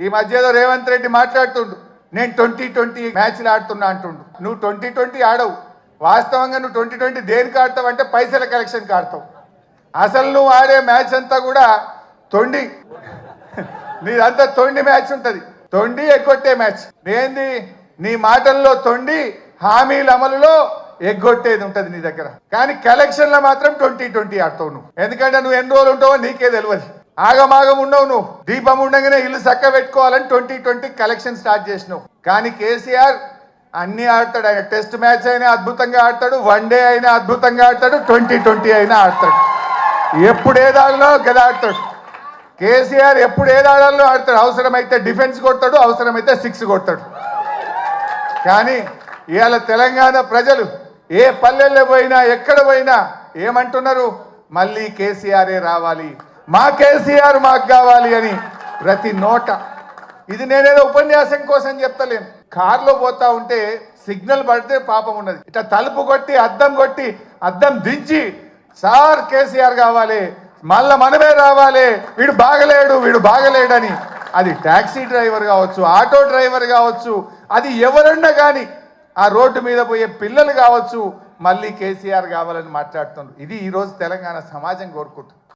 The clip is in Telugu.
ఈ మధ్యలో రేవంత్ రెడ్డి మాట్లాడుతుండు, నేను 2020 మ్యాచ్లు ఆడుతున్నా అంటుండు. నువ్వు 2020 ఆడవు. వాస్తవంగా నువ్వు 2020 దేనికి ఆడతావు అంటే పైసల కలెక్షన్కి ఆడతావు. అసలు నువ్వు ఆడే మ్యాచ్ అంతా కూడా తొండి, నీదంతా తొండి మ్యాచ్ ఉంటుంది, తొండి ఎగ్గొట్టే మ్యాచ్. ఏంది నీ మాటల్లో తొండి, హామీల అమలులో ఎగ్గొట్టేది ఉంటుంది నీ దగ్గర. కానీ కలెక్షన్లో మాత్రం 2020 ఆడతావు నువ్వు. ఎందుకంటే నువ్వు ఎన్ని రోజులు ఉంటావో నీకే తెలియదు. ఆగమాగం ఉండవు నువ్వు. దీపం ఉండగానే ఇల్లు చక్క పెట్టుకోవాలని 2020 కలెక్షన్ స్టార్ట్ చేసినావు. కానీ కేసీఆర్ అన్ని ఆడతాడు. ఆయన టెస్ట్ మ్యాచ్ అయినా అద్భుతంగా ఆడతాడు, వన్డే అయినా అద్భుతంగా ఆడతాడు, 2020 అయినా ఆడతాడు. ఎప్పుడు ఏదాడలో గదా ఆడతాడు కేసీఆర్. ఎప్పుడు ఏదాడాలో ఆడతాడు. అవసరమైతే డిఫెన్స్ కొడతాడు, అవసరమైతే 6 కొడతాడు. కానీ ఇవాళ తెలంగాణ ప్రజలు ఏ పల్లెల్లో పోయినా ఎక్కడ పోయినా ఏమంటున్నారు? మళ్ళీ కేసీఆరే రావాలి, మా కేసీఆర్ మాకు కావాలి అని ప్రతి నోట. ఇది నేనేదో ఉపన్యాసం కోసం చెప్తలేను. కారులో పోతా ఉంటే సిగ్నల్ పడితే పాపం ఉన్నది, ఇట్లా తలుపు కొట్టి అద్దం దించి సార్ కేసీఆర్ కావాలి, మళ్ళా మనమే రావాలి, వీడు బాగలేడని. అది ట్యాక్సీ డ్రైవర్ కావచ్చు, ఆటో డ్రైవర్ కావచ్చు, అది ఎవరన్నా కానీ ఆ రోడ్డు మీద పోయే పిల్లలు కావచ్చు, మళ్ళీ కేసీఆర్ కావాలని మాట్లాడుతున్నారు. ఇది ఈరోజు తెలంగాణ సమాజం కోరుకుంటుంది.